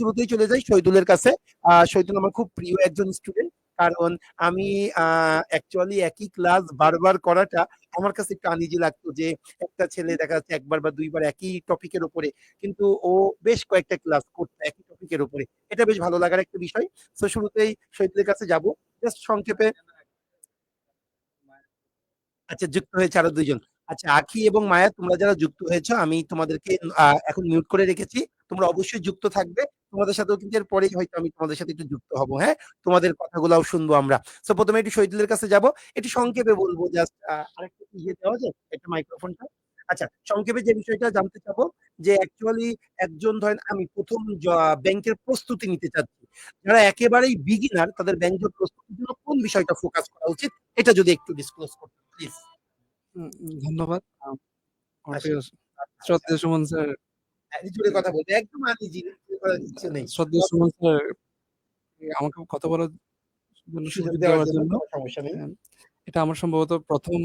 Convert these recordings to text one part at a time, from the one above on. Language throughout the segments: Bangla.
শুরুতেই চলে যাই শহীদুলের কাছে। শহীদুল আমার খুব প্রিয় একজন স্টুডেন্ট, কারণ আমি অ্যাকচুয়ালি একই ক্লাস বারবার করাটা আমার কাছে একটু আনইজি লাগতো, যে একটা ছেলে দেখা যাচ্ছে একবার বা দুইবার একই টপিকের উপরে, কিন্তু ও বেশ কয়েকটা ক্লাস করতো একই টপিকের উপরে। এটা বেশ ভালো লাগার একটা বিষয়। তো শুরুতেই শহীদুলের কাছে যাব, জাস্ট সংক্ষেপে। আচ্ছা, যুক্ত হয়েছে আরো দুইজন। আচ্ছা, আখি এবং মায়া, তোমরা যারা যুক্ত হয়েছো আমি তোমাদেরকে এখন মিউট করে রেখেছি। তোমরা অবশ্যই যুক্ত থাকবে। তোমাদের সাথেও কিন্তু এর পরেই হয়তো আমি তোমাদের সাথে একটু যুক্ত হব। হ্যাঁ, তোমাদের কথাগুলোও শুনবো আমরা। তো প্রথমে একটু শহীদুলের কাছে যাব, একটু সংক্ষেপে বলবো, জাস্ট আরেকটু ইয়ে দেওয়া যায় একটা মাইক্রোফোনটা। আচ্ছা, সংক্ষেপে যে বিষয়টা জানতে চাবো, যে অ্যাকচুয়ালি একজন ধরেন আমি প্রথম ব্যাংকের প্রস্তুতি নিতে চাচ্ছি, যারা একেবারেই বিগিনার তাদের ব্যাংকের প্রস্তুতির জন্য কোন বিষয়টা ফোকাস করা উচিত, এটা যদি একটু ডিসক্লোজ করতে প্লিজ। ধন্যবাদ আমার আচ্ছা, প্রিয় শ্রদ্ধেয় সুমন স্যার। জোরে কথা বলতে একদম আনইজি করার কিছু নেই। শ্রদ্ধেয় সুমন স্যার আমাকে কথা বলার জন্য সুযোগ সুযোগ দেওয়ার দেওয়ার জন্য জন্য। কোনো সমস্যা নেই। এটা আমার সম্ভবত প্রথম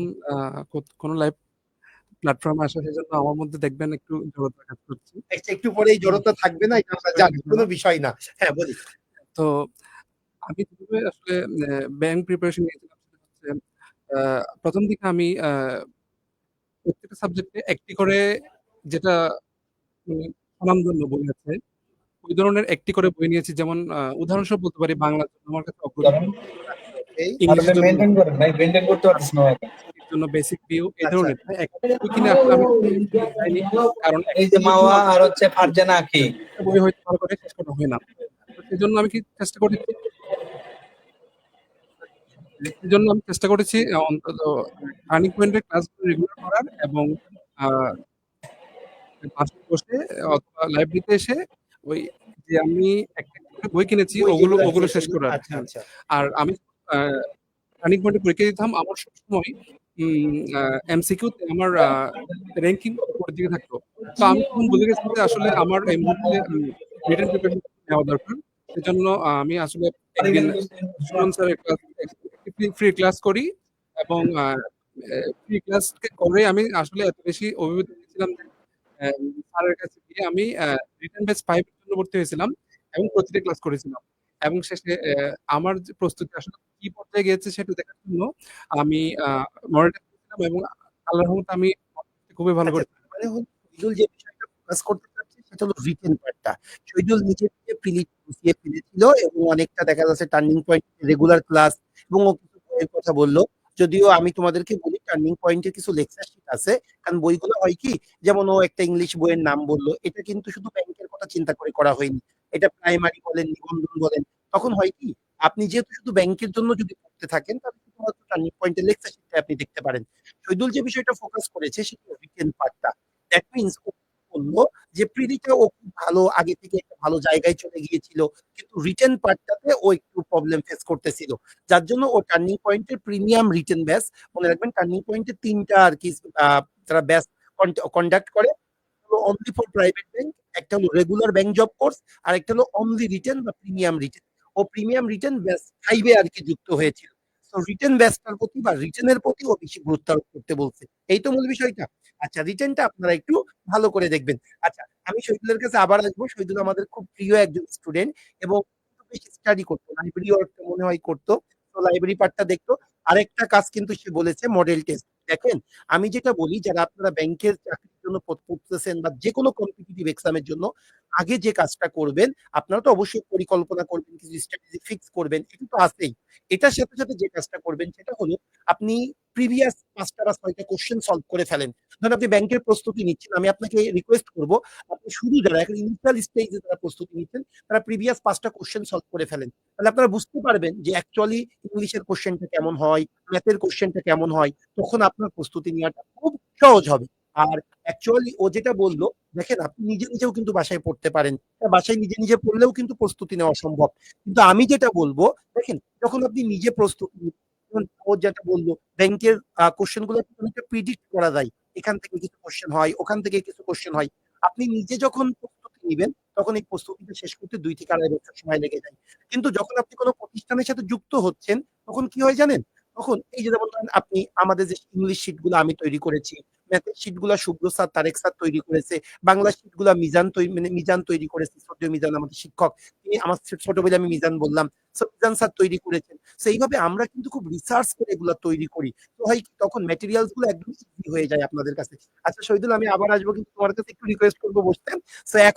কোনো লাইভ প্ল্যাটফর্মে আসা, সেজন্য আমার মধ্যে দেখবেন একটু জড়তা কাজ করছে। একটু পরেই জড়তা থাকবে না, এটা আমরা জানি, কোনো বিষয় না। হ্যাঁ, বলি। তো আমি যেভাবে আসলে ব্যাংক প্রিপারেশন নিয়েছিলাম সেটা হচ্ছে প্রথম দিকে আমি প্রত্যেকটা সাবজেক্টে একটি করে, যেটা স্বনামধন্য বই আছে, ওই ধরনের একটি করে বই নিয়েছি। যেমন উদাহরণস্বরূপ বলতে পারি, বাংলার জন্য আমার কাছে অগ্রদূত, ইংলিশের জন্য জন্য বেসিক ভিউ, এই আচ্ছা, ধরনের একটা বই কিনে আসলে আমি যাইনি, কারণ এই একটা যে বইয়ের জন্য মাওয়া আর আসলে হচ্ছে ফারজানা আঁকি। একটা বই হয়তো ভালো করে শেষ করা হয় না। তো সেজন্য আমি কি চেষ্টা করেছি, সেজন্য আমি চেষ্টা করেছি অন্তত টার্নিং পয়েন্টের ক্লাসগুলো রেগুলার করার, এবং বাসায় বসে অথবা লাইব্রেরিতে এসে ওই যে আমি একটা একটা করে বই কিনেছি বই ওগুলো যেগুলো ওগুলো শেষ সেগুলো। করার। আচ্ছা, হ্যাঁ। আচ্ছা। আর আমি টার্নিং পয়েন্টে পরীক্ষা দিতাম, আমার সবসময় এমসিকিউ তে আমার র‍্যাংকিং উপরের দিকে থাকতো। তো আমি তখন বুঝে গেছি যে আসলে আমার এই মুহূর্তে রিটেন প্রিপারেশন নেওয়া দরকার। সেজন্য আমি আসলে একদিন সুমন স্যারের ক্লাস ফ্রি ক্লাস করি, এবং ফ্রি ক্লাস করে আমি আসলে এত বেশি অভিভূত হয়েছিলাম যে স্যারের কাছে গিয়ে আমি রিটেন ব্যাচ 5 এর জন্য ভর্তি হয়েছিলাম, এবং প্রতিটা ক্লাস করেছিলাম। এবং শেষে আমার যে প্রস্তুতি আসলে কি পর্যায়ে গিয়েছে সেটা দেখার জন্য আমি মডেল টেস্ট করেছিলাম, এবং আল্লাহর রহমতে আমি খুবই ভালো আচ্ছা, করেছি। মানে শহীদুল যে বিষয়টা ফোকাস করতে চাচ্ছে সেটা হলো রিটেন পার্টটা। শহীদুল নিজে থেকে গুছিয়ে ফেলেছিল, এবং অনেকটা দেখা যাচ্ছে টার্নিং পয়েন্ট রেগুলার ক্লাস, এবং ও কিছু বইয়ের কথা বললো। যদিও আমি তোমাদেরকে বলি, টার্নিং পয়েন্টের কিছু লেকচার শিট আছে, কারণ বইগুলো হয় কি, যেমন ও একটা ইংলিশ বইয়ের নাম বললো, এটা কিন্তু শুধু ব্যাংকের কথা চিন্তা করে করা হয়নি, এটা প্রাইমারি বলেন, নিবন্ধন বলেন। তখন হয় কি, আপনি যেহেতু শুধু ব্যাংকের জন্য যদি পড়তে থাকেন, তাহলে শুধুমাত্র টার্নিং পয়েন্টের লেকচার শিটটা আপনি দেখতে পারেন। শহীদুল যে বিষয়টা ফোকাস করেছে সেটা রিটেন পার্টটা। দ্যাট মিনস ও বললো যে প্রিলিটা ও খুব ভালো, আগে থেকে একটা ভালো জায়গায় চলে গিয়েছিল, কিন্তু রিটেন পার্টটাতে ও একটু প্রবলেম ফেস করতেছিল, যার জন্য ও টার্নিং পয়েন্টের প্রিমিয়াম রিটেন ব্যাচ, মনে রাখবেন টার্নিং পয়েন্টের 3টা আর কি যারা ব্যাচ কন্ডাক্ট করে, অনলি ফর প্রাইভেট ব্যাংক, একটা হলো রেগুলার ব্যাংক জব কোর্স, আর একটা হলো অনলি রিটেন বা প্রিমিয়াম রিটেন। ও প্রিমিয়াম রিটেন ব্যাচ 5 এ আর কি যুক্ত হয়েছিল। তো রিটেন ব্যাচটার প্রতি বা রিটেনের প্রতি ও বেশি গুরুত্ব আরোপ করতে বলছে। এই তো মূল বিষয়টা। আচ্ছা, রিটেনটা আপনারা একটু ভালো করে দেখবেন। আচ্ছা, আমি শহীদুলের কাছে আবার আসবো। শহীদুল আমাদের খুব প্রিয় একজন স্টুডেন্ট, এবং খুব বেশি স্টাডি করতো, লাইব্রেরি ওয়ার্কটা মনে হয় করতো। তো লাইব্রেরি পার্টটা দেখতো। আরেকটা কাজ কিন্তু সে বলেছে, মডেল টেস্ট। দেখেন, আমি যেটা বলি, যারা আপনারা ব্যাংকের চাকরির জন্য পড়তেছেন বা যে কোনো কম্পিটিটিভ এক্সামের জন্য, আগে যে কাজটা করবেন, আপনারা তো অবশ্যই পরিকল্পনা করবেন, কিছু স্ট্র্যাটেজি ফিক্স করবেন, এটা তো আছেই। এটার সাথে সাথে যে কাজটা করবেন সেটা হলো, আপনি প্রিভিয়াস 5টা বা 6টা কোশ্চেন সলভ করে ফেলেন। ধরেন আপনি ব্যাংকের প্রস্তুতি নিচ্ছেন, আমি আপনাকে রিকোয়েস্ট করব, আপনি শুরু যারা এখন ইনিশিয়াল স্টেজে যারা প্রস্তুতি নিচ্ছেন, তারা প্রিভিয়াস 5টা কোশ্চেন সলভ করে ফেলেন। তাহলে আপনারা বুঝতে পারবেন যে অ্যাকচুয়ালি ইংলিশের কোশ্চেনটা কেমন হয়, ম্যাথের কোশ্চেনটা কেমন হয়, তখন আপনার প্রস্তুতি নেওয়াটা খুব সহজ হবে। আর অ্যাকচুয়ালি ও যেটা বললো, দেখেন আপনি নিজে নিজেও কিন্তু বাসায় পড়তে পারেন, বাসায় নিজে নিজে পড়লেও কিন্তু প্রস্তুতি নেওয়া সম্ভব। কিন্তু আমি যেটা বলবো, দেখেন যখন আপনি নিজে প্রস্তুতি নিবেন, ও যেটা বললো, ব্যাংকের কোশ্চেন গুলো অনেকটা প্রিডিক্ট করা যায়, এখান থেকে কিছু কোশ্চেন হয়, ওখান থেকে কিছু কোশ্চেন হয়। আপনি নিজে যখন প্রস্তুতি নিবেন, তখন এই প্রস্তুতিটা শেষ করতে 2 থেকে 2.5 বছর সময় লেগে যায়। কিন্তু যখন আপনি কোনো প্রতিষ্ঠানের সাথে যুক্ত হচ্ছেন, তখন কি হয় জানেন, তখন এই যে যেমন ধরেন আপনি আমাদের যে ইংলিশ শিটগুলো আমি তৈরি করেছি, ম্যাথের শিটগুলা শুভ্র স্যার, তারেক স্যার তৈরি করেছে। বাংলা শিটগুলা মিজান তৈরি করেছে। শ্রদ্ধেয় মিজান আমাদের শিক্ষক। তিনি আমার ছোটবেলায় আমি মিজান বললাম। সো মিজান স্যার তৈরি করেছেন। সো এইভাবে আমরা কিন্তু খুব রিসার্চ করে এগুলা তৈরি করি। তো হয় কি তখন ম্যাটেরিয়ালস গুলো একদম ইজি হয়ে যায় আপনাদের কাছে। আচ্ছা শহীদুল, আমি আবার আসবো কিন্তু তোমার কাছে একটু রিকোয়েস্ট করব বসতে। সো এখন